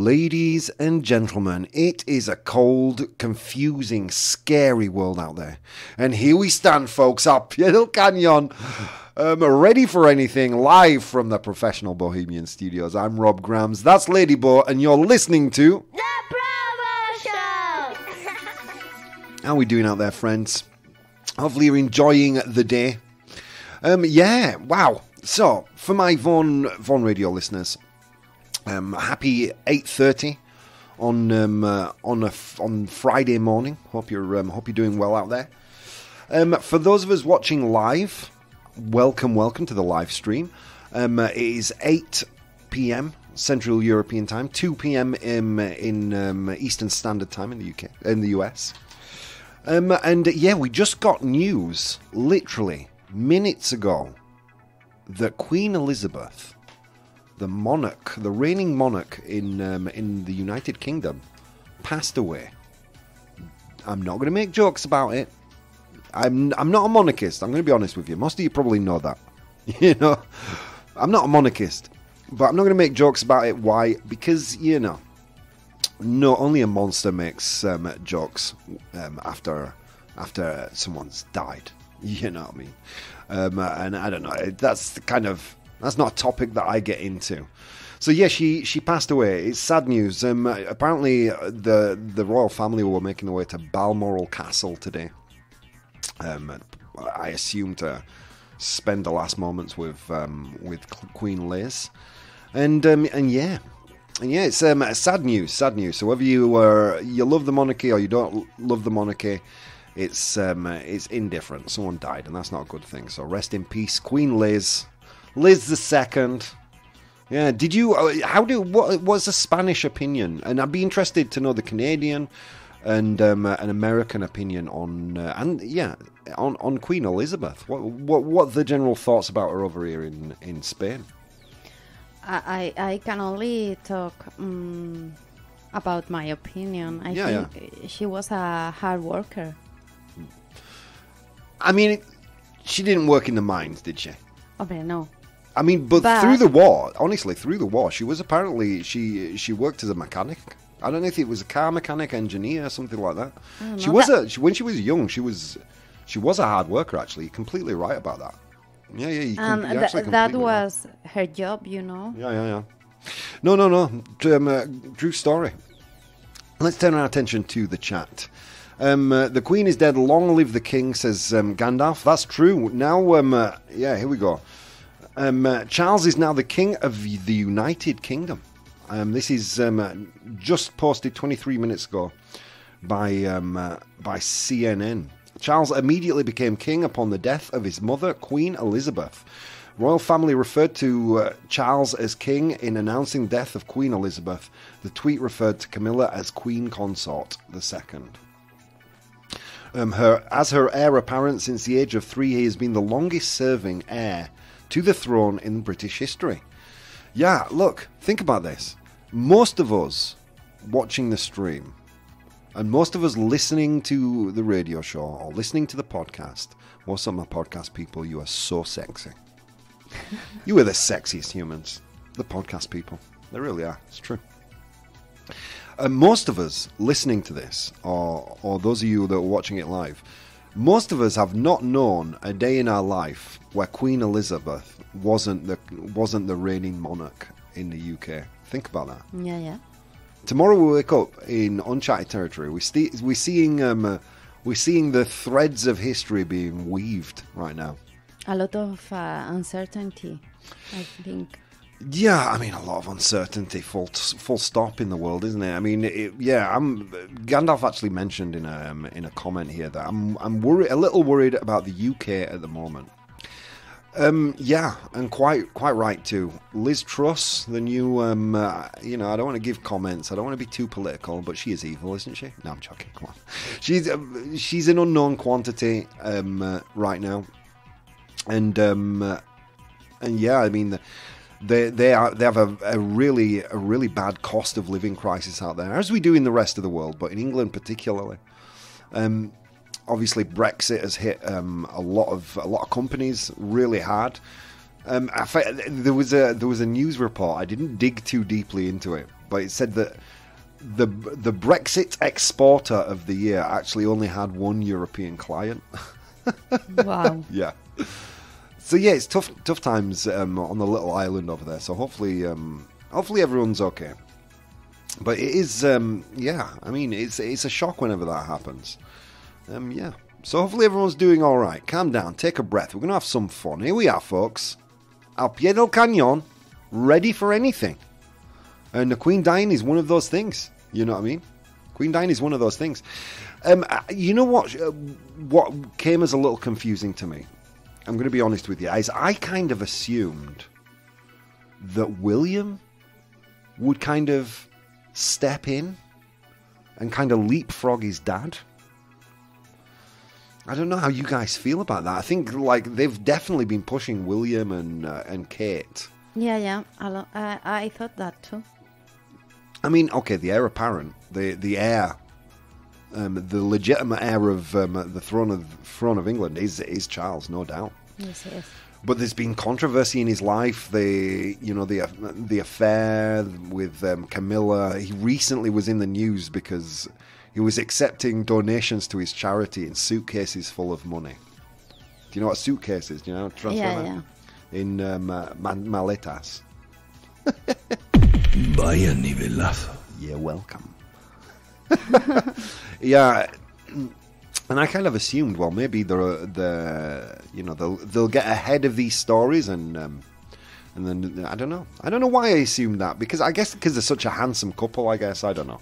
Ladies and gentlemen, it is a cold, confusing, scary world out there. And here we stand, folks, up Piedel Canyon, ready for anything, live from the Professional Bohemian Studios. I'm Rob Grams, that's Lady Bo, and you're listening to... The Bravo Show! How are we doing out there, friends? Hopefully you're enjoying the day. Wow. So, for my Vaughan Radio listeners... happy 8:30 on Friday morning. Hope you're doing well out there. For those of us watching live, welcome to the live stream. It is 8 p.m. Central European Time, 2 p.m. in Eastern Standard Time in the UK, in the US. We just got news literally minutes ago that Queen Elizabeth, the monarch, the reigning monarch in the United Kingdom, passed away. I'm not going to make jokes about it. I'm not a monarchist. I'm going to be honest with you. Most of you probably know that. You know, I'm not a monarchist, but I'm not going to make jokes about it. Why? Because no, only a monster makes jokes after someone's died. You know what I mean? And I don't know. That's not a topic that I get into. So yeah, she passed away. It's sad news. Apparently, the royal family were making their way to Balmoral Castle today. I assume to spend the last moments with Queen Liz, and it's sad news. So whether you love the monarchy or you don't love the monarchy, it's indifferent. Someone died, and that's not a good thing. So rest in peace, Queen Liz. Liz II. Yeah, what's the Spanish opinion? And I'd be interested to know the Canadian and an American opinion on Queen Elizabeth. What the general thoughts about her over here in Spain? I can only talk about my opinion. I think she was a hard worker. I mean, she didn't work in the mines, did she? Okay, no. I mean, but through the war, she was apparently, she worked as a mechanic. I don't know if it was a car mechanic, engineer, something like that. When she was young, she was a hard worker, actually. You're completely right about that. That was her job, you know. Yeah. No. True story. Let's turn our attention to the chat. The Queen is dead, long live the King, says Gandalf. That's true. Now, here we go. Charles is now the King of the United Kingdom. This is just posted 23 minutes ago by CNN. Charles immediately became king upon the death of his mother, Queen Elizabeth. Royal family referred to Charles as king in announcing death of Queen Elizabeth. The tweet referred to Camilla as Queen Consort II. As her heir apparent since the age of 3, he has been the longest serving heir to the throne in British history. Yeah, look, think about this. Most of us watching the stream, and most of us listening to the radio show or listening to the podcast, most of my podcast people, you are so sexy. You are the sexiest humans, the podcast people. They really are. It's true. Most of us listening to this, or those of you that are watching it live, most of us have not known a day in our life where Queen Elizabeth wasn't the reigning monarch in the UK. Think about that. Yeah. Tomorrow we wake up in uncharted territory. We're seeing the threads of history being weaved right now. A lot of uncertainty, I think. Yeah, I mean, a lot of uncertainty, full stop in the world, isn't it? I mean, Gandalf actually mentioned in a comment here that I'm a little worried about the UK at the moment. And quite right too. Liz Truss, the new, I don't want to give comments. I don't want to be too political, but she is evil, isn't she? No, I'm joking. Come on, she's an unknown quantity right now, and yeah, I mean. They have a really bad cost of living crisis out there, as we do in the rest of the world, but in England particularly. Obviously, Brexit has hit a lot of companies really hard. There was a news report. I didn't dig too deeply into it, but it said that the Brexit exporter of the year actually only had one European client. Wow. Yeah. So yeah, it's tough times on the little island over there. So hopefully everyone's okay. But it is, yeah. I mean, it's a shock whenever that happens. Yeah. So hopefully everyone's doing all right. Calm down, take a breath. We're gonna have some fun. Here we are, folks. Al pie del cañón, ready for anything. And the Queen dying is one of those things. You know what I mean? Queen dying is one of those things. You know what? What came as a little confusing to me, I'm going to be honest with you, is I kind of assumed that William would kind of step in and kind of leapfrog his dad. I don't know how you guys feel about that. I think like they've definitely been pushing William and Kate. Yeah. I thought that too. I mean, okay, the heir apparent, the heir, the legitimate heir of the throne of England is Charles, no doubt. Yes, yes. But there's been controversy in his life. The affair with Camilla. He recently was in the news because he was accepting donations to his charity in suitcases full of money. Do you know what a suitcase is? Do you know how to transfer that? Yeah. In maletas. Vaya nivelazo. You're welcome. Yeah, and I kind of assumed, well, maybe they'll get ahead of these stories, and then I don't know why I assumed that, because I guess because they're such a handsome couple. I guess I don't know,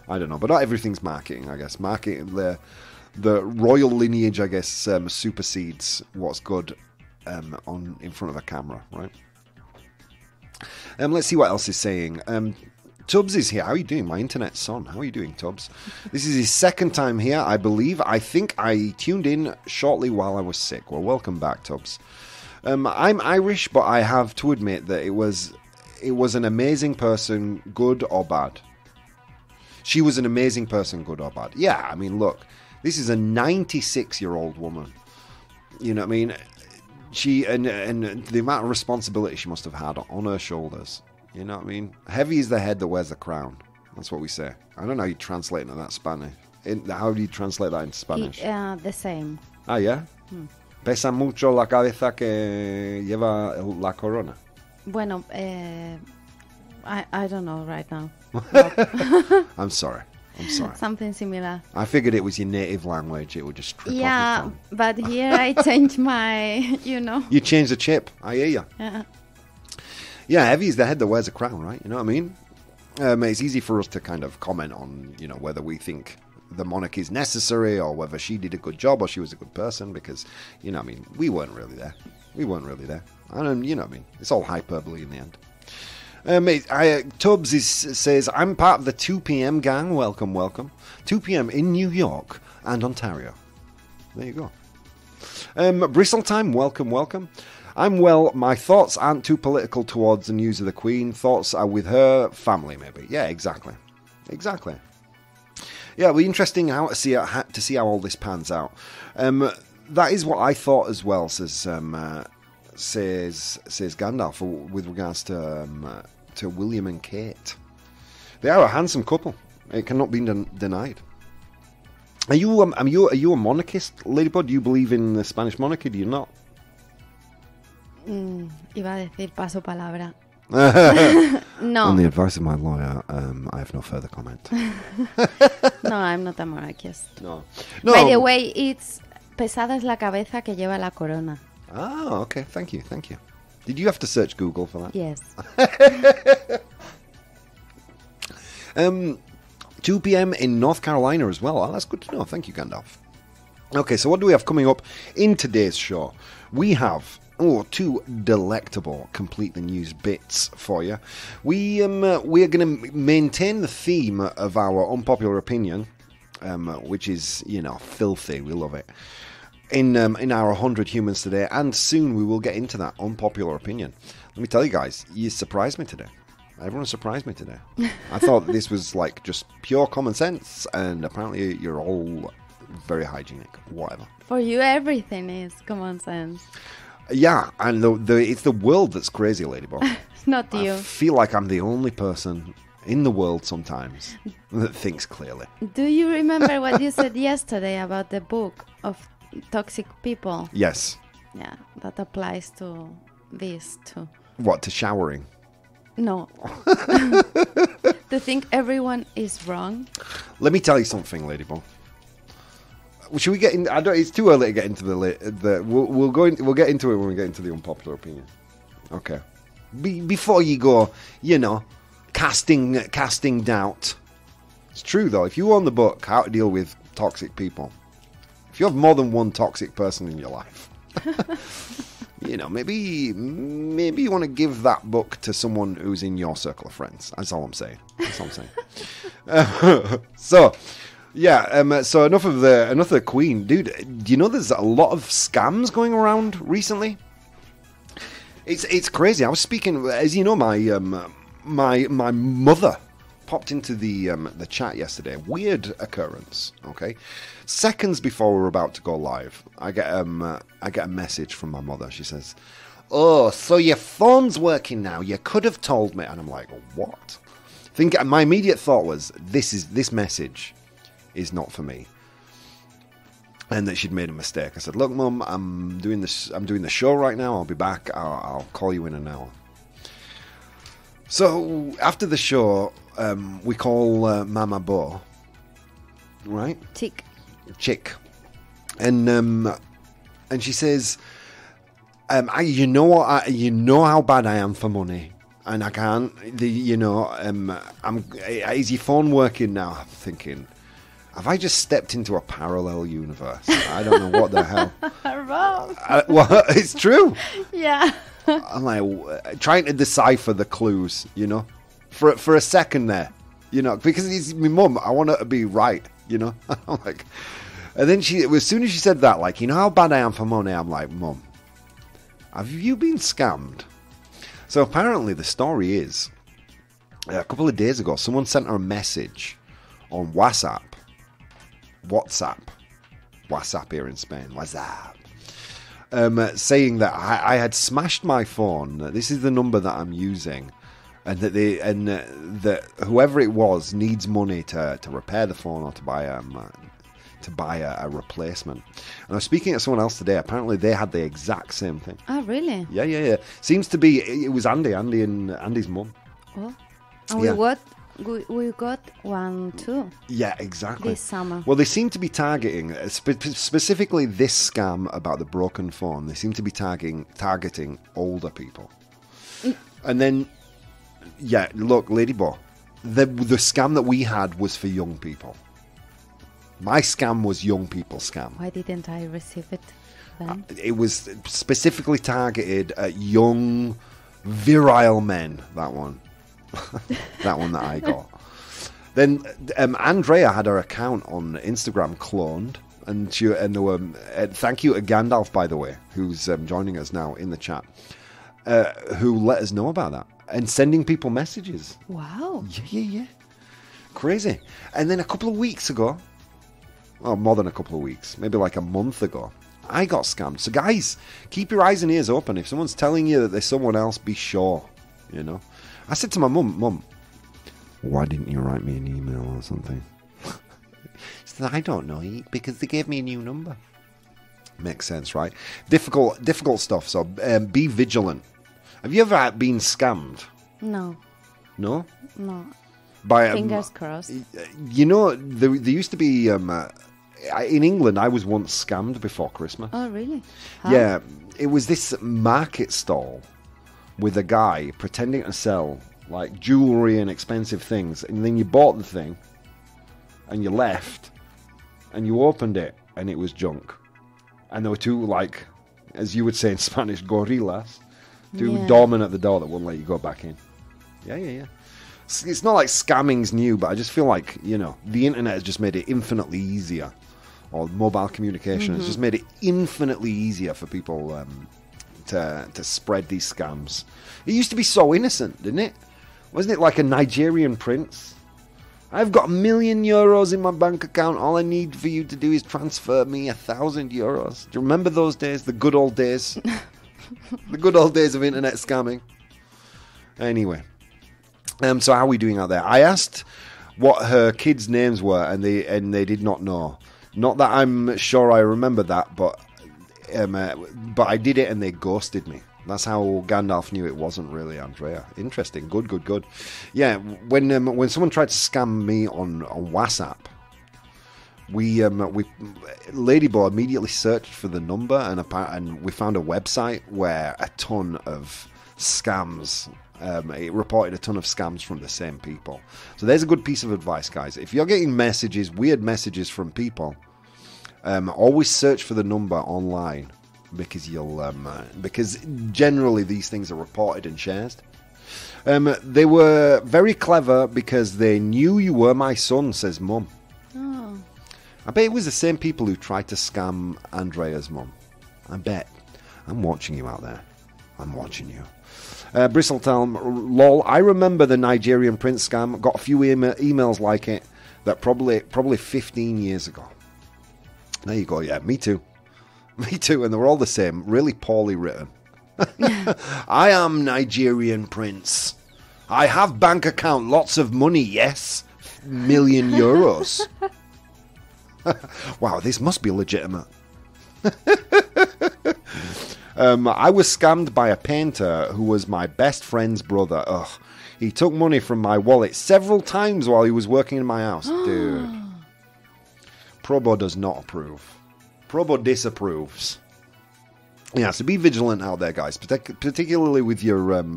but not everything's marketing. I guess marketing, the royal lineage, I guess, supersedes what's good in front of a camera, right? Let's see what else is saying. Tubbs is here. How are you doing? My internet's on. How are you doing, Tubbs? This is his second time here, I believe. I think I tuned in shortly while I was sick. Well, welcome back, Tubbs. I'm Irish, but I have to admit that it was an amazing person, good or bad. She was an amazing person, good or bad. Yeah, I mean, look, this is a 96-year-old woman. You know what I mean? She and the amount of responsibility she must have had on her shoulders. You know what I mean? Heavy is the head that wears the crown. That's what we say. I don't know how you translate into that Spanish. How do you translate that into Spanish? The same. Ah, yeah? Pesa mucho la cabeza que lleva la corona. Bueno, I don't know right now. I'm sorry. Something similar. I figured it was your native language. It would just strip off your tongue. But here I changed my, You changed the chip. I hear you. Yeah. Yeah, heavy is the head that wears a crown, right? You know what I mean? It's easy for us to kind of comment on, whether we think the monarchy is necessary or whether she did a good job or she was a good person, because, we weren't really there. And, you know what I mean? It's all hyperbole in the end. Tubbs says, I'm part of the 2 p.m. gang. Welcome. 2 p.m. in New York and Ontario. There you go. Bristol time. Welcome. I'm well. My thoughts aren't too political towards the news of the Queen. Thoughts are with her family, maybe. Yeah, exactly. Yeah, it'll be interesting to see how all this pans out. That is what I thought as well, says Gandalf, with regards to William and Kate. They are a handsome couple. It cannot be denied. Are you a monarchist, Ladybug? Do you believe in the Spanish monarchy? Do you not? Iba a decir paso palabra. No. On the advice of my lawyer, I have no further comment. No, I'm not a monarchist. No. By the way, it's pesada es la cabeza que lleva la corona. Oh, okay. Thank you. Did you have to search Google for that? Yes. 2 p.m. in North Carolina as well. Oh, that's good to know. Thank you, Gandalf. Okay, so what do we have coming up in today's show? We have two delectable complete the news bits for you. We are going to maintain the theme of our unpopular opinion, which is filthy. We love it. In our 100 humans today, and soon we will get into that unpopular opinion. Let me tell you guys, you surprised me today. Everyone surprised me today. I thought this was like just pure common sense, and apparently you're all very hygienic. Whatever. For you, everything is common sense. Yeah, and it's the world that's crazy, Ladybug. Not you. I feel like I'm the only person in the world sometimes that thinks clearly. Do you remember what you said yesterday about the book of toxic people? Yes. Yeah, that applies to this too. What, to showering? No. To think everyone is wrong. Let me tell you something, Ladybug. Should we get in? I don't. It's too early to get into the. We'll get into it when we get into the unpopular opinion. Okay. Before you go, casting doubt. It's true though. If you own the book, How to Deal with Toxic People. If you have more than one toxic person in your life, maybe you want to give that book to someone who's in your circle of friends. That's all I'm saying. So. Yeah, so enough of the Queen. Dude, do you know there's a lot of scams going around recently? It's crazy. I was speaking, as you know, my mother popped into the chat yesterday. Weird occurrence, okay? Seconds before we're about to go live, I get a message from my mother. She says, "Oh, so your phone's working now. You could have told me." And I'm like, "What?" My immediate thought was, this message is not for me, and that she'd made a mistake. I said, "Look, Mum, I'm doing the show right now. I'll be back. I'll call you in an hour." So after the show, we call Mama Bo, right? Chick, and she says, "You know what? You know how bad I am for money, and I can't. Is your phone working now?" I'm thinking, have I just stepped into a parallel universe? I don't know what the hell. Wrong. Well, it's true. Yeah. I'm like trying to decipher the clues, for a second there, because it's my mum. I want her to be right, I'm like, and then as soon as she said that, like, how bad I am for money, I'm like, Mum, have you been scammed? So apparently the story is, a couple of days ago, someone sent her a message on WhatsApp here in Spain, WhatsApp, saying that I had smashed my phone. This is the number that I'm using, and that whoever it was needs money to repair the phone or to buy a replacement. And I was speaking to someone else today. Apparently, they had the exact same thing. Oh, really? Yeah. Seems to be it was Andy and Andy's mum. Oh, and we got one too. Yeah, exactly. This summer. Well, they seem to be targeting, specifically this scam about the broken phone, they seem to be targeting older people. And then, yeah, look, Ladybug, the scam that we had was for young people. My scam was young people scam. Why didn't I receive it then? It was specifically targeted at young, virile men, that one. That one that I got. Then Andrea had her account on Instagram cloned, and there were thank you to Gandalf, by the way, who's joining us now in the chat, who let us know about that and sending people messages. Wow. Yeah. Crazy. And then a couple of weeks ago, well, more than a couple of weeks, maybe like a month ago, I got scammed. So guys, keep your eyes and ears open. If someone's telling you that there's someone else, be sure, I said to my mum, why didn't you write me an email or something? She said, I don't know, because they gave me a new number. Makes sense, right? Difficult stuff, so be vigilant. Have you ever been scammed? No. No? No. By, fingers crossed. There used to be... in England, I was once scammed before Christmas. Oh, really? How? Yeah, it was this market stall with a guy pretending to sell like jewelry and expensive things, and then you bought the thing and you left and you opened it and it was junk, and there were two, like, as you would say in Spanish, gorillas, two doormen at the door that wouldn't let you go back in. Yeah. It's not like scamming's new, but I just feel like, the internet has just made it infinitely easier, or mobile communication has just made it infinitely easier for people to spread these scams. It used to be so innocent, didn't it? Wasn't it like a Nigerian prince? I've got €1 million in my bank account. All I need for you to do is transfer me €1,000. Do you remember those days? The good old days? The good old days of internet scamming. Anyway. So how are we doing out there? I asked what her kids' names were, and they did not know. Not that I'm sure I remember that, but I did it and they ghosted me. That's how Gandalf knew it wasn't really Andrea. Interesting. Good. Yeah, when someone tried to scam me on WhatsApp, Ladybo immediately searched for the number, and we found a website where a ton of scams. It reported a ton of scams from the same people. So there's a good piece of advice, guys. If you're getting weird messages from people, always search for the number online, because because generally these things are reported and shared. They were very clever because they knew you were my son, says Mum. Oh. I bet it was the same people who tried to scam Andrea's mum. I bet. I'm watching you out there. I'm watching you. Bristletalm, lol, I remember the Nigerian prince scam. Got a few emails like it. That probably 15 years ago. There you go, yeah, me too. Me too, and they were all the same. Really poorly written. I am Nigerian prince. I have bank account, lots of money, yes. Million euros. Wow, this must be legitimate. I was scammed by a painter who was my best friend's brother. Ugh. He took money from my wallet several times while he was working in my house. Dude. Probo does not approve. Probo disapproves. Yeah, so be vigilant out there, guys. Particularly with your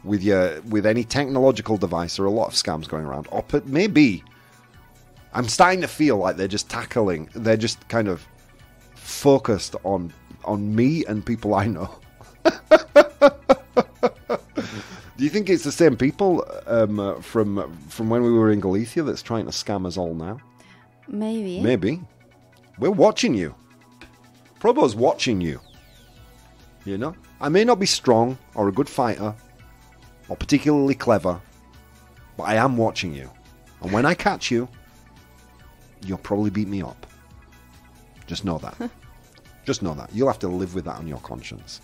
with any technological device. There are a lot of scams going around. Or maybe I'm starting to feel like they're just kind of focused on me and people I know. Do you think it's the same people from when we were in Galicia that's trying to scam us all now? Maybe. We're watching you. Probo's watching you. You know? I may not be strong or a good fighter or particularly clever, but I am watching you. And when I catch you, you'll probably beat me up. Just know that. Just know that. You'll have to live with that on your conscience.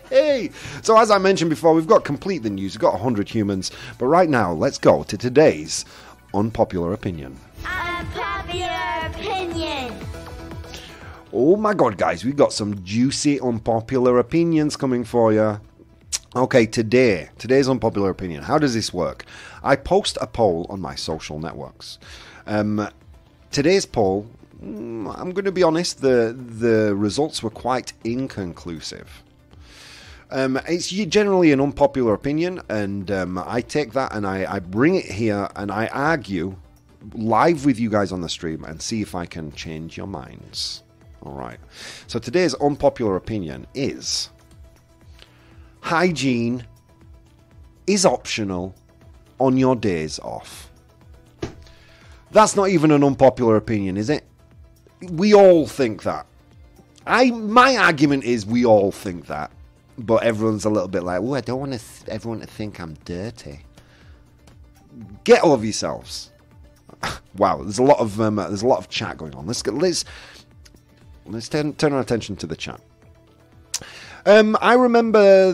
Hey! So as I mentioned before, we've got complete the news. We've got 100 humans. But right now, let's go to today's unpopular opinion. Unpopular opinion. Oh my god, guys, we've got some juicy unpopular opinions coming for you. Okay, today's unpopular opinion. How does this work? I post a poll on my social networks. Today's poll, I'm going to be honest, the results were quite inconclusive. It's generally an unpopular opinion, and I take that and I bring it here and I argue live with you guys on the stream and see if I can change your minds. Alright, so today's unpopular opinion is: hygiene is optional on your days off. That's not even an unpopular opinion, is it? We all think that. My argument is we all think that, but everyone's a little bit like, oh, I don't want everyone to think I'm dirty. Get over yourselves. Wow, there's a lot of chat going on. Let's turn our attention to the chat. I remember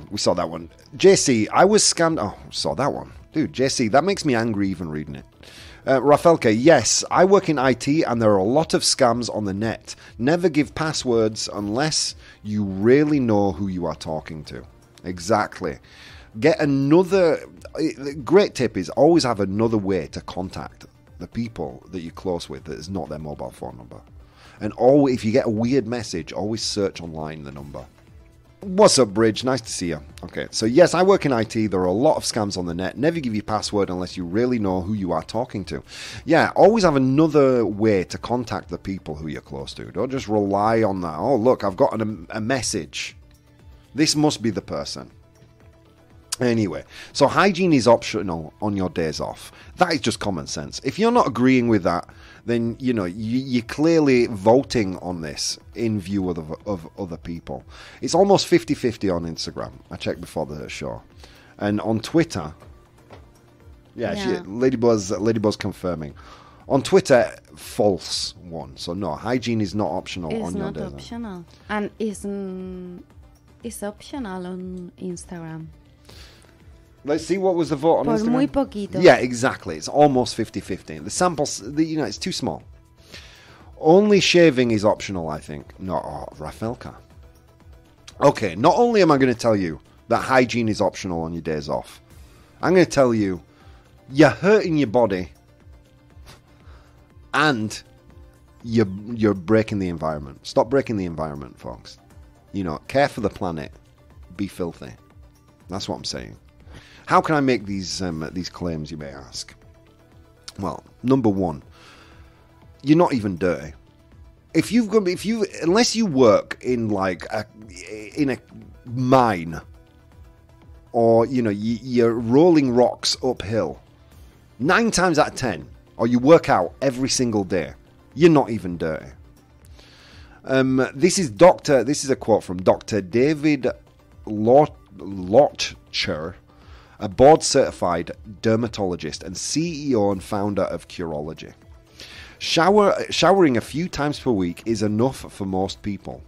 we saw that one. JC, I was scammed. Oh, saw that one. Dude, JC, that makes me angry even reading it. Rafelke, yes, I work in IT and there are a lot of scams on the net. Never give passwords unless you really know who you are talking to. Exactly. Get another... Great tip is always have another way to contact the people that you're close with that is not their mobile phone number. And if you get a weird message, always search online the number. What's up, Bridge? Nice to see you. Okay, so yes, I work in IT. There are a lot of scams on the net. Never give your password unless you really know who you are talking to. Yeah, always have another way to contact the people who you're close to. Don't just rely on that. Oh, look, I've got a message. This must be the person. Anyway, so hygiene is optional on your days off. That is just common sense. If you're not agreeing with that, then, you know, you're clearly voting on this in view of other people. It's almost 50-50 on Instagram. I checked before the show. And on Twitter, Ladybuzz confirming. On Twitter, false one. So no, hygiene is not optional on your days off. It's not optional. And it's optional on Instagram. Let's see what was the vote on Por Instagram. muy poquito. Yeah, exactly. It's almost 50-50. The samples, it's too small. Only shaving is optional, I think. No, Rafelka. Okay, not only am I going to tell you that hygiene is optional on your days off, I'm going to tell you you're hurting your body and you're breaking the environment. Stop breaking the environment, folks. Care for the planet. Be filthy. That's what I'm saying. How can I make these claims, you may ask? Well, number one, you're not even dirty. Unless you work in in a mine, or you're rolling rocks uphill, 9 times out of 10, or you work out every single day, you're not even dirty. This is a quote from Dr. David Lotcher, a board-certified dermatologist and CEO and founder of Curology. Showering a few times per week is enough for most people.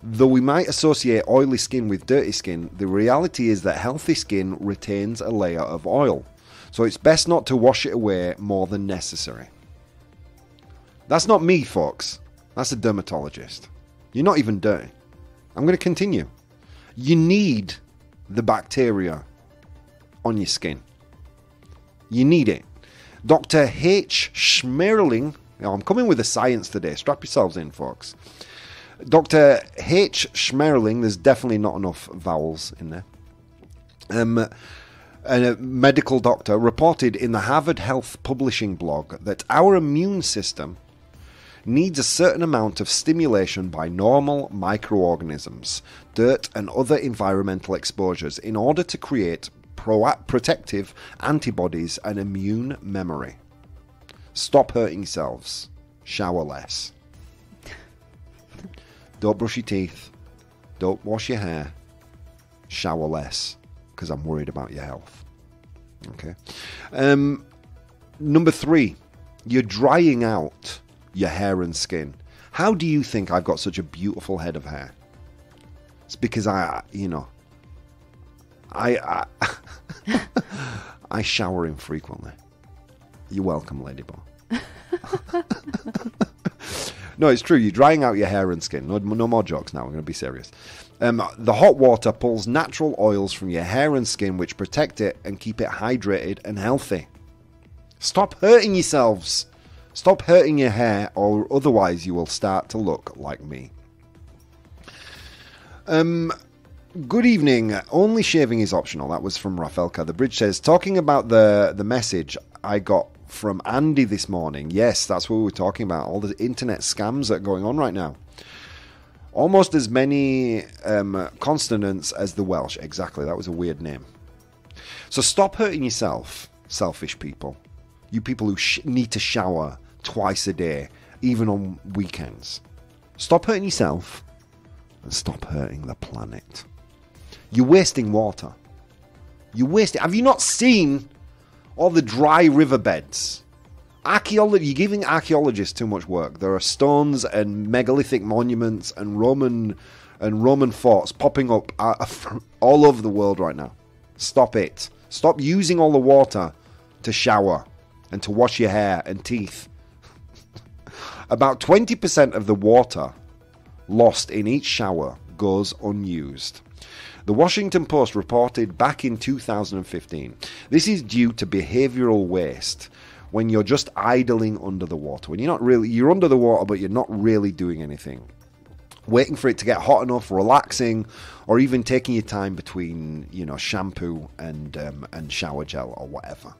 Though we might associate oily skin with dirty skin, the reality is that healthy skin retains a layer of oil, so it's best not to wash it away more than necessary. That's not me, folks. That's a dermatologist. You're not even dirty. I'm going to continue. You need the bacteria on your skin. You need it. Dr. H. Schmerling, I'm coming with the science today. Strap yourselves in, folks. Dr. H. Schmerling, there's definitely not enough vowels in there. A medical doctor reported in the Harvard Health Publishing blog that our immune system needs a certain amount of stimulation by normal microorganisms, dirt, and other environmental exposures in order to create protective antibodies and immune memory. Stop hurting yourselves. Shower less. Don't brush your teeth. Don't wash your hair. Shower less, because I'm worried about your health. Okay. Number 3, you're drying out your hair and skin. How do you think I've got such a beautiful head of hair? It's because I shower infrequently. You're welcome, Ladybug. No, it's true. You're drying out your hair and skin. No more jokes now. I'm going to be serious. The hot water pulls natural oils from your hair and skin, which protect it and keep it hydrated and healthy. Stop hurting yourselves. Stop hurting your hair, or otherwise you will start to look like me. Good evening. Only shaving is optional. That was from Rafelka. The bridge says, talking about the message I got from Andy this morning. Yes, that's what we were talking about. All the internet scams that are going on right now. Almost as many consonants as the Welsh. Exactly. That was a weird name. So stop hurting yourself, selfish people. You people who need to shower twice a day, even on weekends. Stop hurting yourself and stop hurting the planet. You're wasting water. You're wasting. Have you not seen all the dry riverbeds? You're giving archaeologists too much work. There are stones and megalithic monuments and Roman forts popping up all over the world right now. Stop it. Stop using all the water to shower and to wash your hair and teeth. About 20% of the water lost in each shower goes unused. The Washington Post reported back in 2015. This is due to behavioral waste when you're just idling under the water. When you're under the water, but you're not really doing anything. Waiting for it to get hot enough, relaxing, or even taking your time between, shampoo and shower gel or whatever.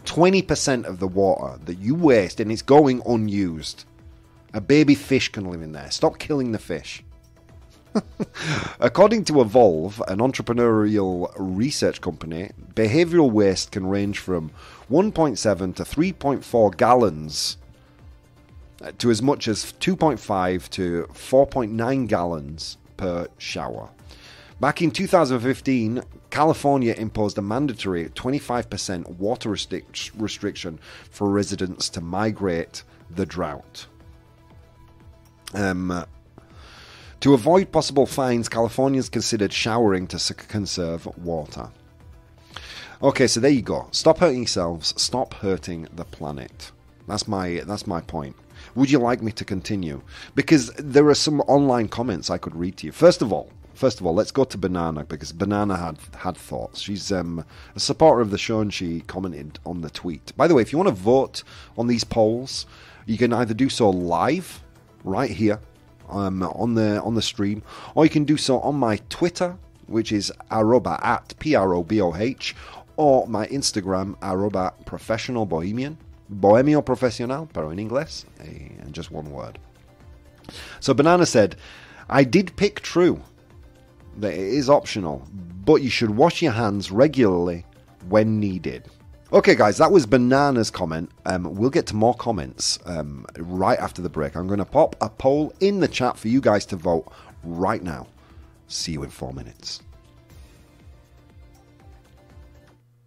20% of the water that you waste, and it's going unused. A baby fish can live in there. Stop killing the fish. According to Evolve, an entrepreneurial research company, behavioral waste can range from 1.7 to 3.4 gallons to as much as 2.5 to 4.9 gallons per shower. Back in 2015, California imposed a mandatory 25% water restriction for residents to migrate the drought. To avoid possible fines, Californians considered showering to conserve water. Okay, so there you go. Stop hurting yourselves. Stop hurting the planet. That's my point. Would you like me to continue? Because there are some online comments I could read to you. First of all, let's go to Banana, because Banana had thoughts. She's a supporter of the show, and she commented on the tweet. By the way, if you want to vote on these polls, you can either do so live, right here, on the stream, or you can do so on my Twitter, which is @PROBOH, or my Instagram, @professionalbohemian. Bohemio profesional, pero en inglés, and just one word. So Banana said, I did pick true, that it is optional, but you should wash your hands regularly when needed. Okay, guys, that was Banana's comment. We'll get to more comments right after the break. I'm going to pop a poll in the chat for you guys to vote right now. See you in 4 minutes.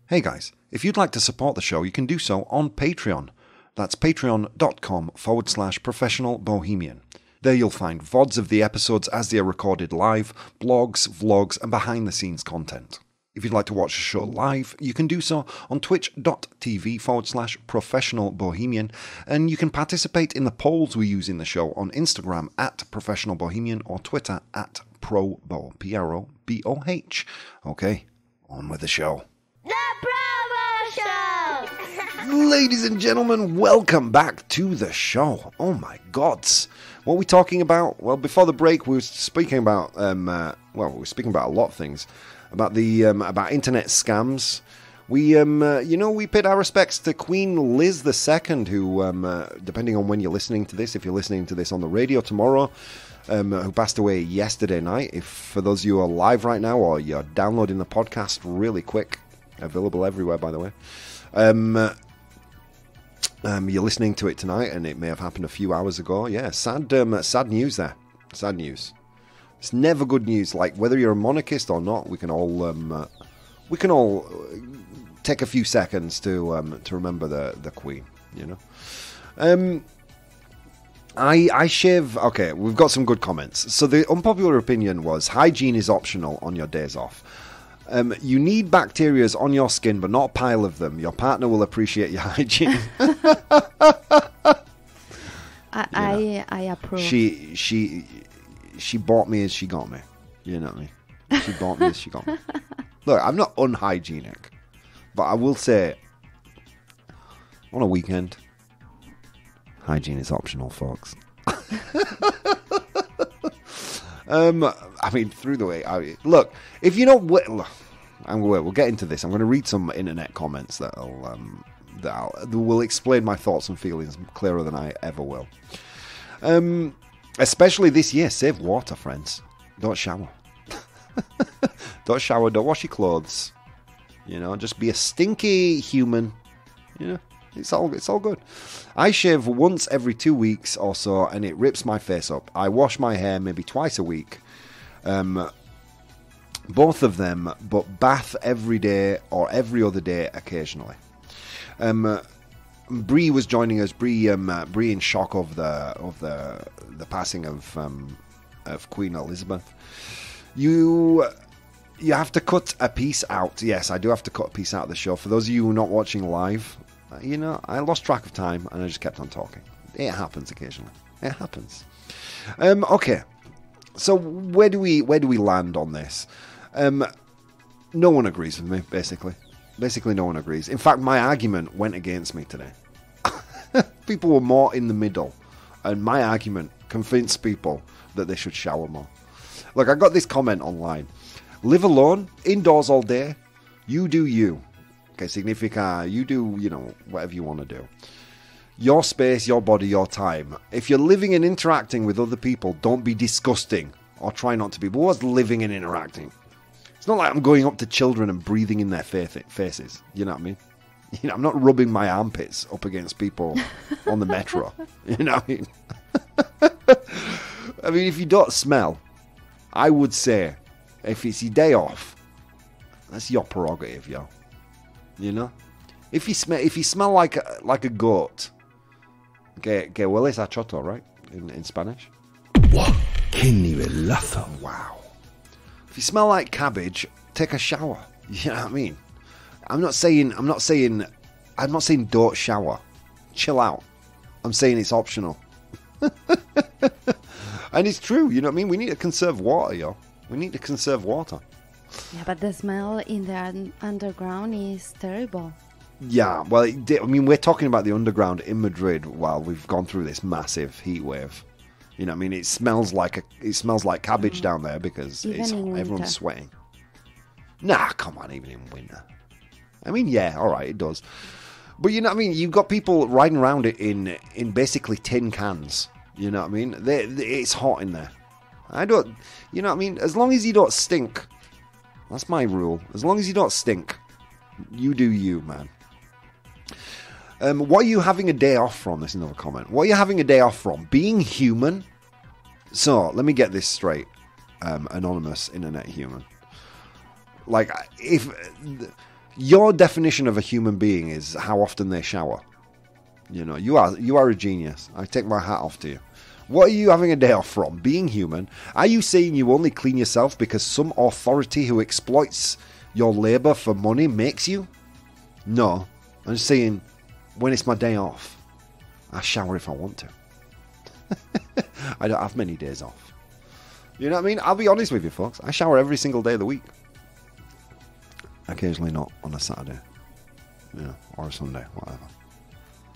Hey guys, if you'd like to support the show, you can do so on Patreon. That's patreon.com/professionalbohemian. There you'll find VODs of the episodes as they are recorded live, blogs, vlogs, and behind-the-scenes content. If you'd like to watch the show live, you can do so on twitch.tv/professionalbohemian, and you can participate in the polls we use in the show on Instagram @professionalbohemian or Twitter @probo, PROBOH. Okay, on with the show. The Bravo Show! Ladies and gentlemen, welcome back to the show. Oh my gods. What are we talking about? Well, before the break, we were speaking about, we were speaking about a lot of things. About the, about internet scams. We, we paid our respects to Queen Liz II, who, depending on when you're listening to this, if you're listening to this on the radio tomorrow, who passed away yesterday night. If, for those of you who are live right now, or you're downloading the podcast really quick, available everywhere, by the way. You're listening to it tonight, and it may have happened a few hours ago. Yeah, sad news there. Sad news. It's never good news. Like, whether you're a monarchist or not, we can all take a few seconds to remember the Queen. You know. I shave. Okay, we've got some good comments. So the unpopular opinion was hygiene is optional on your days off. You need bacteria on your skin, but not a pile of them. Your partner will appreciate your hygiene. I approve. She bought me as she got me. You know what I mean? She bought me as she got me. Look, I'm not unhygienic, but I will say, on a weekend, hygiene is optional, folks. I mean, through the way. Look, if you don't, we'll get into this. I'm going to read some internet comments that will explain my thoughts and feelings clearer than I ever will. Especially this year, save water, friends. Don't shower. Don't shower. Don't wash your clothes. You know, just be a stinky human. You know, it's all good. I shave once every 2 weeks or so, and it rips my face up. I wash my hair maybe twice a week. Both of them, but bath every day or every other day occasionally. Bree was joining us. Bree in shock of the passing of Queen Elizabeth. You have to cut a piece out. Yes, I do have to cut a piece out of the show. For those of you who are not watching live, you know, I lost track of time and I just kept on talking. It happens occasionally. It happens. Okay. So where do we land on this? No one agrees with me, basically. Basically, no one agrees. In fact, my argument went against me today. People were more in the middle, and my argument convinced people that they should shower more. Look, I got this comment online. Live alone, indoors all day, you do you. Que significa, you do, you know, whatever you want to do. Your space, your body, your time. If you're living and interacting with other people, don't be disgusting, or try not to be. But what's living and interacting? It's not like I'm going up to children and breathing in their faces. You know what I mean? You know, I'm not rubbing my armpits up against people on the metro. You know what I mean? I mean, if you don't smell, I would say, if it's your day off, that's your prerogative, yo. You know? If you smell like a goat, que hueles a choto, right? In Spanish. Wow, qué nivelazo. Wow. If you smell like cabbage, take a shower. You know what I mean? I'm not saying don't shower. Chill out. I'm saying it's optional. And it's true, you know what I mean? We need to conserve water, yo. We need to conserve water. Yeah, but the smell in the underground is terrible. Yeah, well, I mean, we're talking about the underground in Madrid while we've gone through this massive heat wave. You know what I mean? It smells like cabbage down there because everyone's sweating. Nah, come on, even in winter. I mean, yeah, all right, it does. But you know what I mean? You've got people riding around it in basically tin cans. You know what I mean? It's hot in there. You know what I mean? As long as you don't stink. That's my rule. As long as you don't stink, you do you, man. What are you having a day off from? This is another comment. What are you having a day off from? Being human? So, let me get this straight. Anonymous internet human. Like, if your definition of a human being is how often they shower. You know, you are a genius. I take my hat off to you. What are you having a day off from? Being human? Are you saying you only clean yourself because some authority who exploits your labour for money makes you? No. I'm just saying, when it's my day off, I shower if I want to. I don't have many days off. You know what I mean? I'll be honest with you, folks. I shower every single day of the week. Occasionally not on a Saturday. Or a Sunday, whatever.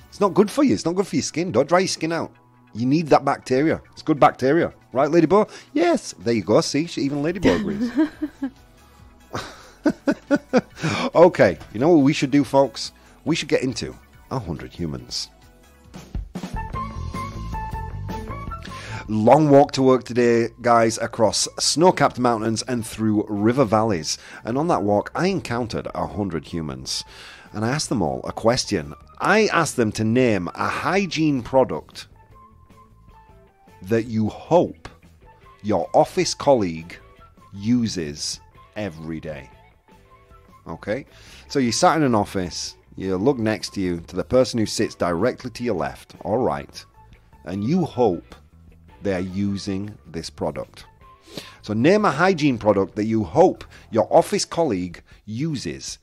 It's not good for you. It's not good for your skin. Don't dry your skin out. You need that bacteria. It's good bacteria. Right, Ladybug? Yes. There you go. See, even Ladybug agrees. Okay. You know what we should do, folks? We should get into 100 humans. Long walk to work today, guys, across snow-capped mountains and through river valleys. And on that walk, I encountered 100 humans. And I asked them all a question. I asked them to name a hygiene product that you hope your office colleague uses every day. Okay? So you sat in an office, you look next to you, to the person who sits directly to your left or right, and you hope they're using this product. So name a hygiene product that you hope your office colleague uses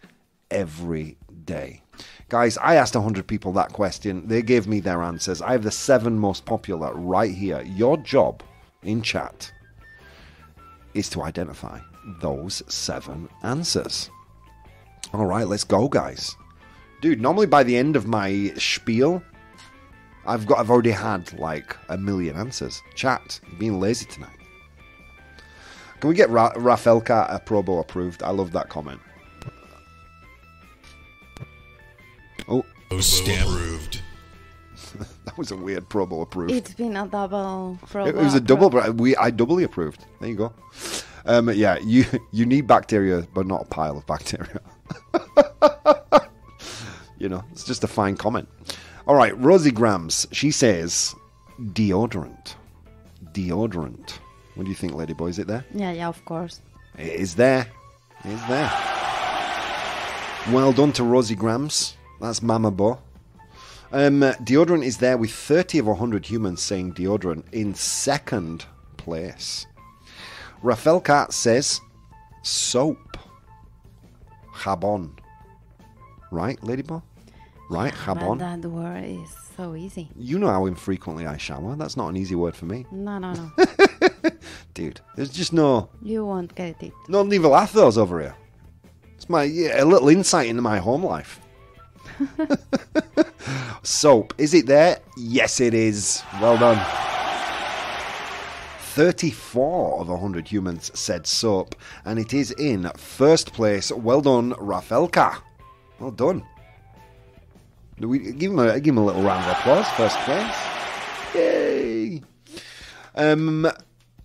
every day. Guys, I asked 100 people that question. They gave me their answers. I have the 7 most popular right here. Your job in chat is to identify those 7 answers. All right, let's go, guys. Dude, normally by the end of my spiel, I've already had like 1 million answers. Chat, you're being lazy tonight. Can we get Rafelka Probo approved? I love that comment. Oh, approved. That was a weird Probo approved. It's been a double Probo. It was a double, but I doubly approved. There you go. Yeah, you need bacteria, but not a pile of bacteria. You know, it's just a fine comment. All right, Rosie Grams, she says, deodorant. Deodorant. What do you think, Ladyboy? Is it there? Yeah, of course. It is there. It is there. Well done to Rosie Grams. That's Mama Bo. Deodorant is there with 30 of 100 humans saying deodorant in second place. Rafael Cat says soap. Jabón. Right, Ladyboy? Right, jabón. But that word is so easy. You know how infrequently I shower. That's not an easy word for me. No. Dude, there's just no... You won't get it. No nivelathos over here. It's a little insight into my home life. Soap. Is it there? Yes, it is. Well done. 34 of 100 humans said soap, and it is in first place. Well done, Rafelka. Well done. Do we give him a little round of applause? First place. Yay.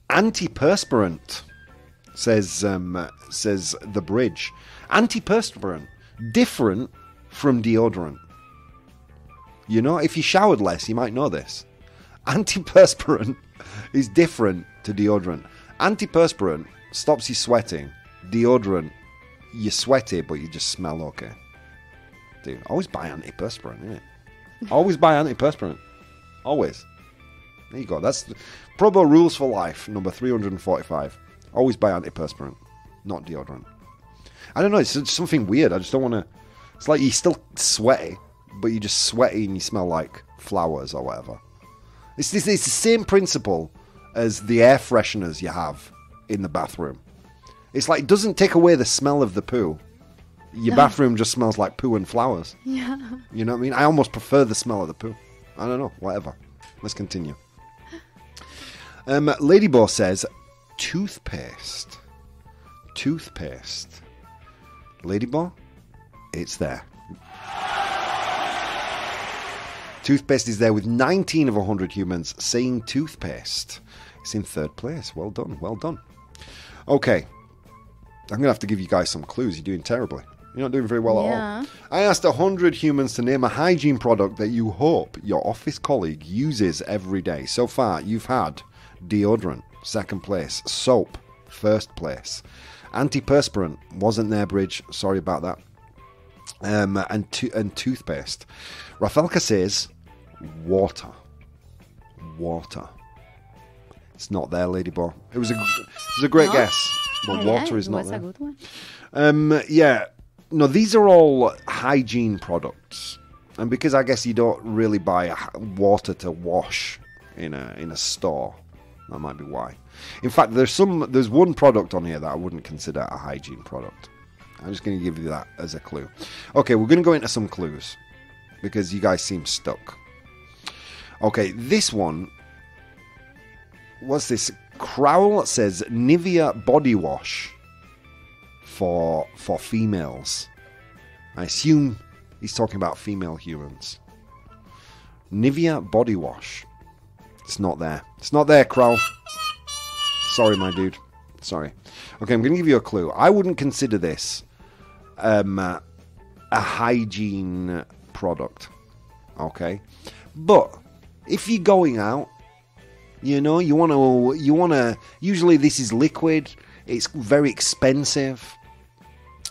Antiperspirant, says the bridge. Antiperspirant, different from deodorant. You know, if you showered less, you might know this. Antiperspirant is different to deodorant. Antiperspirant stops you sweating. Deodorant, you're sweaty, but you just smell okay. Dude, always buy antiperspirant, innit? Always buy antiperspirant. Always. There you go. That's Probo rules for life, number 345. Always buy antiperspirant, not deodorant. I don't know, it's something weird. I just don't want to... It's like you're still sweaty, but you're just sweaty and you smell like flowers or whatever. It's the same principle as the air fresheners you have in the bathroom. It's like, it doesn't take away the smell of the poo. Your bathroom just smells like poo and flowers. Yeah. You know what I mean? I almost prefer the smell of the poo. I don't know, whatever. Let's continue. Ladybo says, toothpaste. Toothpaste. Ladybo, it's there. Toothpaste is there with 19 of 100 humans saying toothpaste. It's in third place. Well done, well done. Okay. I'm going to have to give you guys some clues. You're doing terribly. You're not doing very well at all. I asked 100 humans to name a hygiene product that you hope your office colleague uses every day. So far, you've had deodorant, second place. Soap, first place. Antiperspirant, wasn't there, Bridge. Sorry about that. And toothpaste. Rafelka says water. Water. It's not there, Ladyball. It was a great guess, but water is not there. It was a good one. Yeah. No, these are all hygiene products, and because I guess you don't really buy water to wash in a store, that might be why. In fact, there's one product on here that I wouldn't consider a hygiene product. I'm just going to give you that as a clue. Okay, we're going to go into some clues because you guys seem stuck. Okay, this one. What's this? Crowell says Nivea body wash for females. I assume he's talking about female humans. Nivea body wash. It's not there. It's not there, Crowell. Sorry, my dude. Sorry. Okay, I'm going to give you a clue. I wouldn't consider this a hygiene product. Okay? But if you're going out, you know, you want to, usually this is liquid, it's very expensive.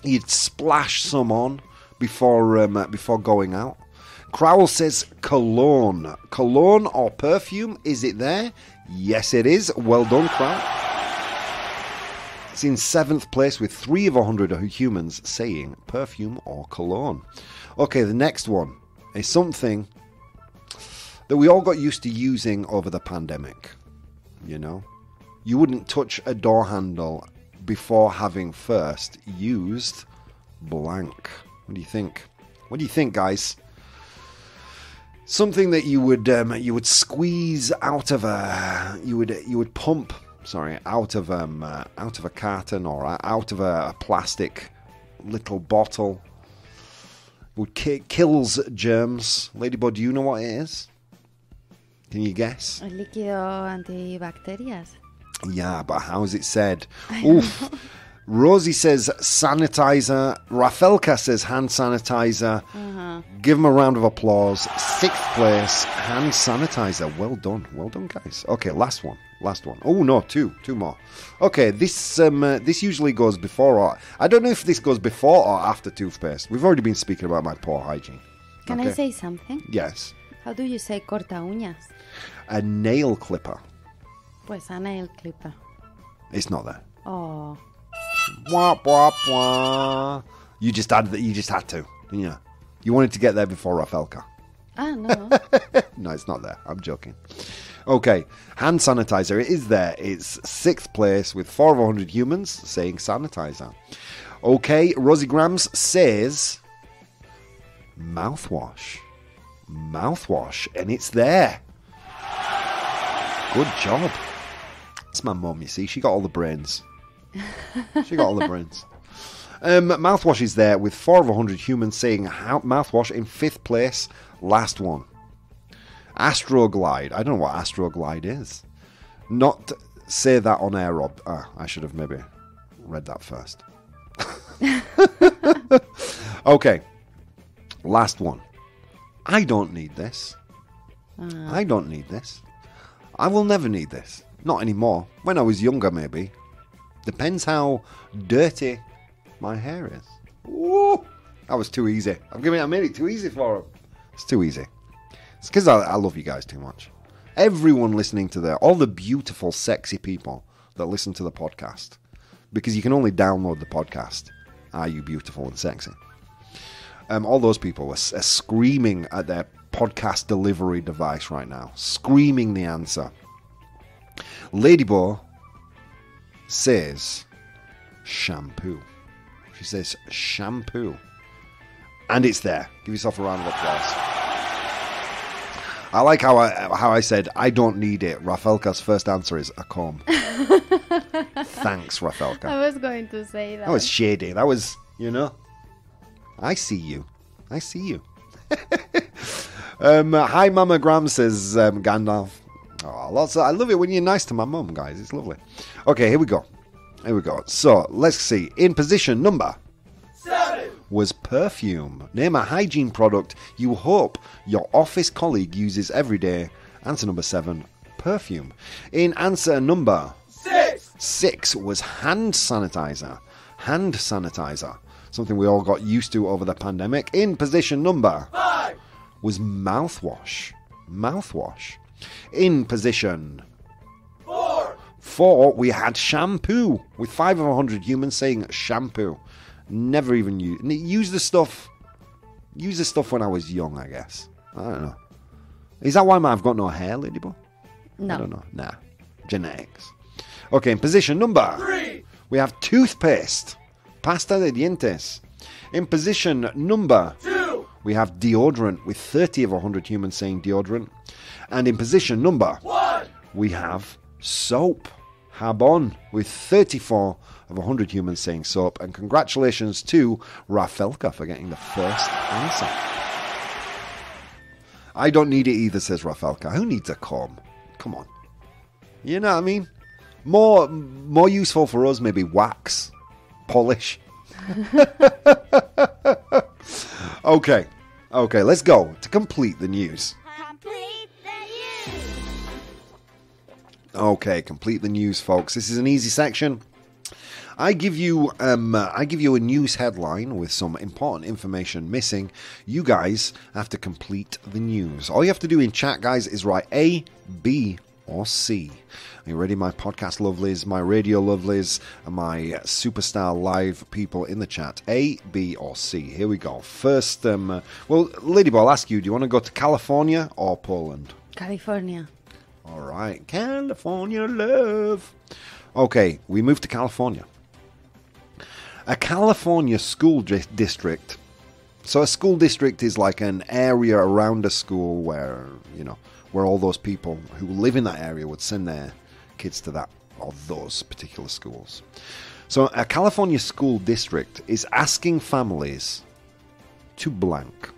You'd splash some on before going out. Crowell says cologne. Cologne or perfume, is it there? Yes, it is. Well done, Crowell. It's in 7th place with 3 of 100 humans saying perfume or cologne. Okay, the next one is something that we all got used to using over the pandemic. You know? You wouldn't touch a door handle before having first used blank. What do you think? What do you think, guys? Something that you would squeeze out of you would pump out of a carton or out of a plastic little bottle. Would kills germs. Ladybug, do you know what it is? Can you guess? El líquido antibacterias. Yeah, but how is it said? Oof. Rosie says sanitizer. Rafelka says hand sanitizer. Give them a round of applause. 6th place, hand sanitizer. Well done, guys. Okay, last one. Oh no, two more. Okay, this usually goes before or I don't know if this goes before or after toothpaste. We've already been speaking about my poor hygiene. Can I say something? Yes. How do you say corta uñas? A nail clipper. Pues a nail clipper. It's not there. Oh. Wah, wah, wah. You just had to, didn't you? You wanted to get there before Rafelka. No. No, it's not there. I'm joking. Okay, hand sanitizer. It is there. It's 6th place with 4 of 100 humans saying sanitizer. Okay, Rosie Grams says mouthwash. Mouthwash, and it's there. Good job. That's my mum, you see. She got all the brains. Mouthwash is there with 4 of 100 humans saying mouthwash in 5th place. Last one. Astroglide. I don't know what Astroglide is. Not say that on air, Rob. I should have maybe read that first. Okay. Last one. I don't need this. I don't need this. I will never need this. Not anymore. When I was younger, maybe. Depends how dirty my hair is. Ooh, that was too easy. I made it too easy for him. It's too easy. It's because I love you guys too much. Everyone listening to all the beautiful, sexy people that listen to the podcast. Because you can only download the podcast Are you beautiful and sexy? All those people are screaming at their podcast delivery device right now. Screaming the answer. Ladybo says shampoo. She says shampoo. And it's there. Give yourself a round of applause. I like how I said, I don't need it. Rafelka's first answer is a comb. Thanks, Rafelka. I was going to say that. That was shady. That was, I see you. Hi, Mama Graham, says Gandalf. Oh, I love it when you're nice to my mum, guys. It's lovely. Okay, here we go. So, let's see. In position number 7 was perfume. Name a hygiene product you hope your office colleague uses every day. Answer number 7, perfume. In answer number 6 was hand sanitizer. Hand sanitizer. Something we all got used to over the pandemic. In position number 5 was mouthwash. Mouthwash. In position 4, we had shampoo. With 5 of 100 humans saying shampoo. Never even use the stuff. Use the stuff when I was young, I guess. I don't know. Is that why I've got no hair, Ladybug? No. I don't know. Nah. Genetics. Okay, in position number 3, we have toothpaste. Pasta de dientes. In position number 2, we have deodorant, with 30 of 100 humans saying deodorant. And in position number 1, we have soap. Habon, with 34 of 100 humans saying soap. And congratulations to Rafelka for getting the first answer. I don't need it either, says Rafelka. Who needs a comb? Come on. You know what I mean? More useful for us, maybe wax. Polish. Okay, let's go to complete the news. Complete the news. Okay, complete the news, folks. This is an easy section. I give you a news headline with some important information missing. You guys have to complete the news. All you have to do in chat, guys, is write A, B, or C. Are you ready, my podcast lovelies, my radio lovelies, and my superstar live people in the chat? A, B, or C. Here we go. First, Ladybug, I'll ask you, do you want to go to California or Poland? California. All right. California love. Okay, we move to California. A California school district. So a school district is like an area around a school where, where all those people who live in that area would send their kids to that or those particular schools. So a California school district is asking families to blank.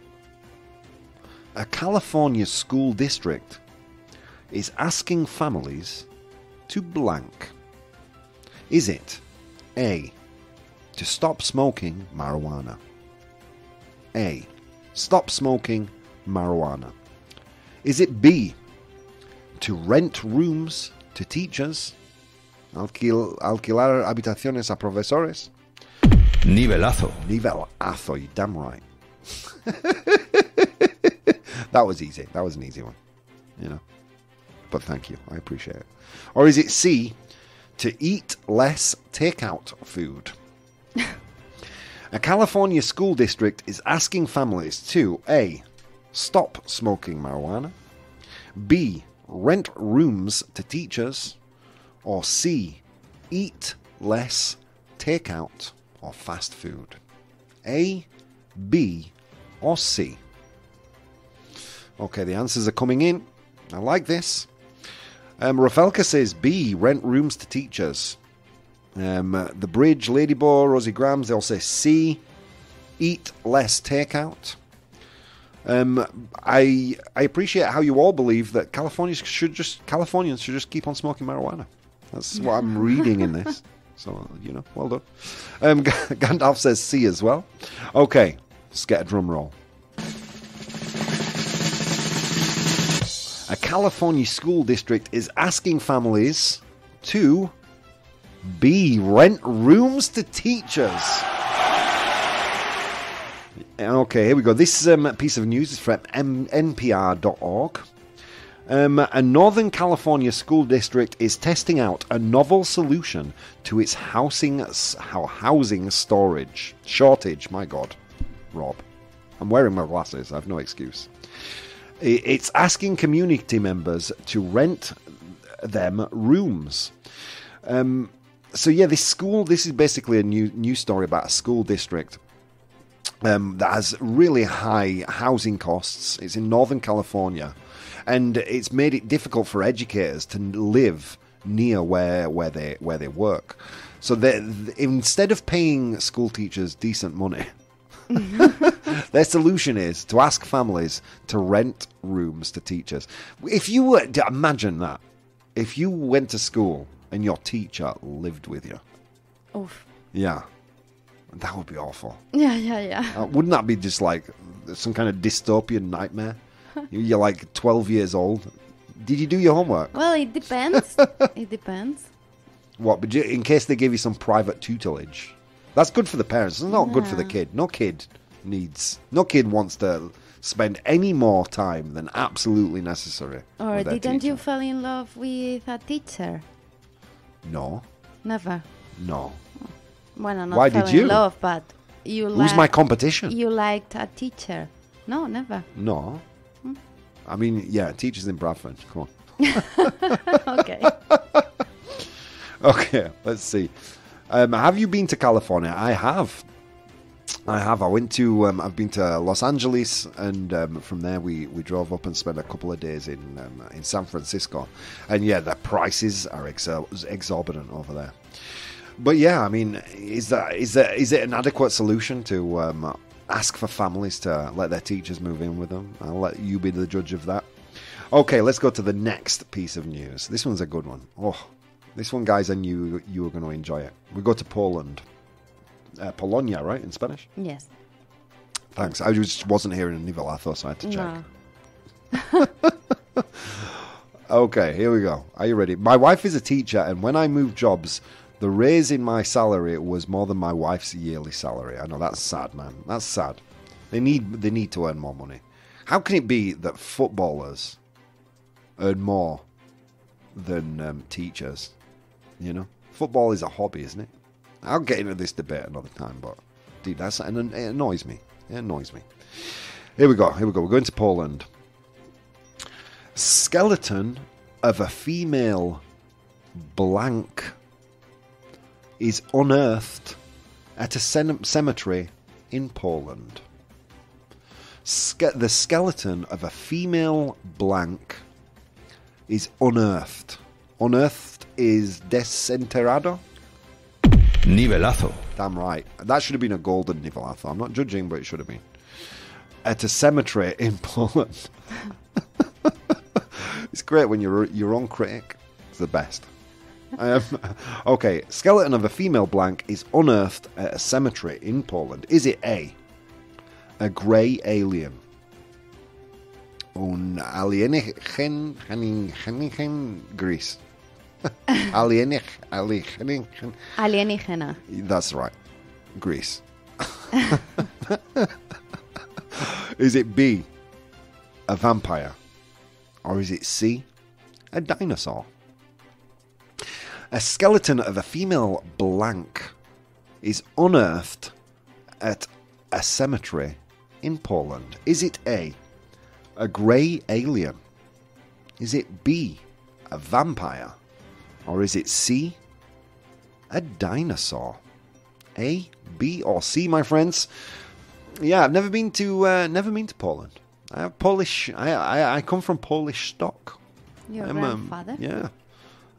A California school district is asking families to blank. Is it A, to stop smoking marijuana? A, stop smoking marijuana. Is it B, to rent rooms to teachers? Alquilar habitaciones a profesores? Nivelazo. Nivelazo, you're damn right. That was easy. That was an easy one. But thank you. I appreciate it. Or is it C, to eat less takeout food? A California school district is asking families to A, stop smoking marijuana, B, rent rooms to teachers, or C, eat less takeout or fast food. A, B, or C? Okay, the answers are coming in. I like this. Rafelka says B, rent rooms to teachers. The Bridge, Ladybug, Rosie Grams, they'll say C, eat less takeout. I appreciate how you all believe that Californians should just keep on smoking marijuana. That's what I'm reading in this. So, well done. Gandalf says C as well. Okay, let's get a drum roll. A California school district is asking families to B, rent rooms to teachers. Okay, here we go. This piece of news is from NPR.org. A Northern California school district is testing out a novel solution to its housing storage shortage. My God, Rob. I'm wearing my glasses. I have no excuse. It's asking community members to rent them rooms. So yeah, this is basically a new story about a school district that has really high housing costs. It's in Northern California, and it's made it difficult for educators to live near where they work. So instead of paying school teachers decent money, their solution is to ask families to rent rooms to teachers. If you were to imagine that, if you went to school and your teacher lived with you, Oof. yeah, that would be awful. Yeah. Wouldn't that be just like some kind of dystopian nightmare? You're like 12 years old. Did you do your homework? Well, it depends. It depends. What? But in case they give you some private tutelage, that's good for the parents. It's not good for the kid. No kid wants to spend any more time than absolutely necessary. Or with their didn't teacher. you fall in love with a teacher? No. Never. No. Well, not Why fell did you? in love, but you Who's my competition? You liked a teacher? No, never. No. I mean, yeah, teachers in Bradford. Come on. Okay. Okay, let's see. Have you been to California? I have. I went to. I've been to Los Angeles, and from there we drove up and spent a couple of days in San Francisco. And yeah, the prices are exorbitant over there. But yeah, I mean, is it an adequate solution to ask for families to let their teachers move in with them? I'll let you be the judge of that. Okay, let's go to the next piece of news. This one's a good one. Oh, this one, guys, I knew you were going to enjoy it. We go to Poland. Polonia, right, in Spanish? Yes. Thanks. I just wasn't here in Nivelato, so I had to check. No. Okay, here we go. Are you ready? My wife is a teacher, and when I moved jobs, the raise in my salary was more than my wife's yearly salary. I know, that's sad, man. That's sad. They need to earn more money. How can it be that footballers earn more than teachers? You know? Football is a hobby, isn't it? I'll get into this debate another time, but dude, it annoys me. It annoys me. Here we go. We're going to Poland. Skeleton of a female blank is unearthed at a cemetery in Poland. The skeleton of a female blank is unearthed. Unearthed is desenterrado. Nivelazo. Damn right. That should have been a golden nivelazo. I'm not judging, but it should have been. At a cemetery in Poland. It's great when you're your own critic. It's the best. Okay, skeleton of a female blank is unearthed at a cemetery in Poland. Is it A, a grey alien? Un alienígena gris. Alienígena. That's right. Greece. Is it B, a vampire? Or is it C, a dinosaur? A skeleton of a female blank is unearthed at a cemetery in Poland. Is it A, a grey alien? Is it B, a vampire? Or is it C, a dinosaur? A, B, or C, my friends? Yeah, I've never been to Poland. I have Polish. I come from Polish stock. Your grandfather? Yeah,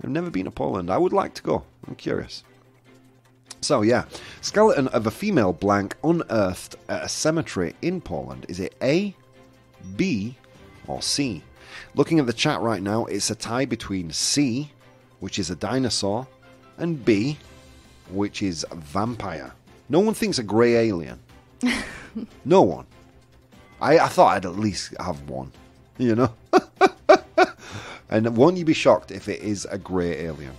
I've never been to Poland. I would like to go. I'm curious. So yeah, skeleton of a female blank unearthed at a cemetery in Poland. Is it A, B, or C? Looking at the chat right now, it's a tie between C, which is a dinosaur, and B, which is a vampire. No one thinks a grey alien. No one. I thought I'd at least have one, you know? And won't you be shocked if it is a grey alien?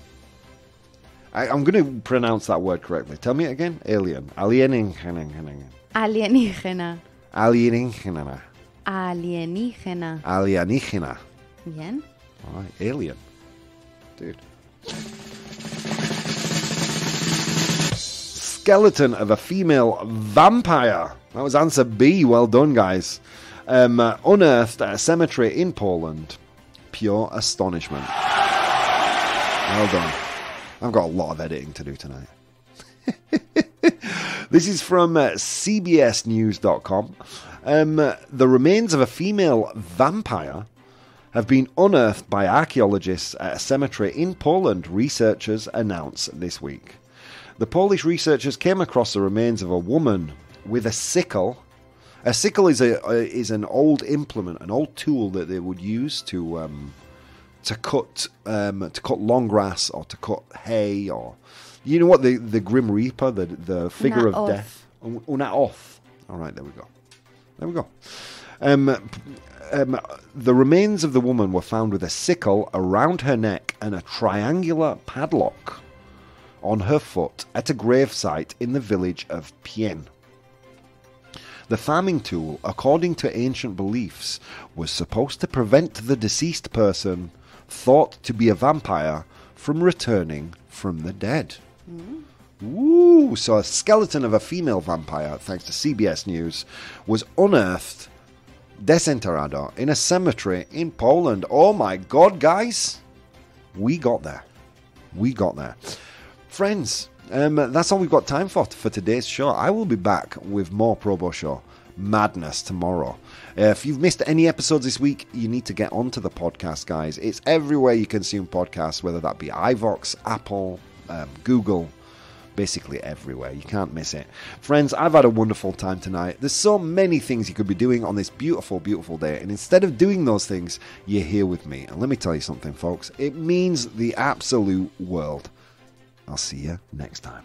I'm going to pronounce that word correctly. Tell me it again. Alien. Alienígena. Alienígena. Alienígena. Alienígena. Alienígena. Bien. All right, Alien. Dude. Skeleton of a female vampire. That was answer B. Well done, guys. Unearthed at a cemetery in Poland. Pure astonishment. Well done. I've got a lot of editing to do tonight. This is from cbsnews.com. The remains of a female vampire have been unearthed by archaeologists at a cemetery in Poland, researchers announced this week. The Polish researchers came across the remains of a woman with a sickle. A sickle is an old implement, an old tool that they would use to cut long grass or to cut hay, or you know what, the Grim Reaper, the figure of death. Unearthed. All right, there we go. The remains of the woman were found with a sickle around her neck and a triangular padlock on her foot at a gravesite in the village of Pien. The farming tool, according to ancient beliefs, was supposed to prevent the deceased person, thought to be a vampire, from returning from the dead. Ooh, so a skeleton of a female vampire, thanks to CBS News, was unearthed, desenterrado, in a cemetery in Poland. Oh my God, guys! We got there. Friends, that's all we've got time for today's show. I will be back with more Probo Show madness tomorrow. If you've missed any episodes this week, you need to get onto the podcast, guys. It's everywhere you consume podcasts, whether that be iVoox, Apple, Google, basically everywhere. You can't miss it. Friends, I've had a wonderful time tonight. There's so many things you could be doing on this beautiful, beautiful day, and instead of doing those things, you're here with me. And let me tell you something, folks. It means the absolute world. I'll see you next time.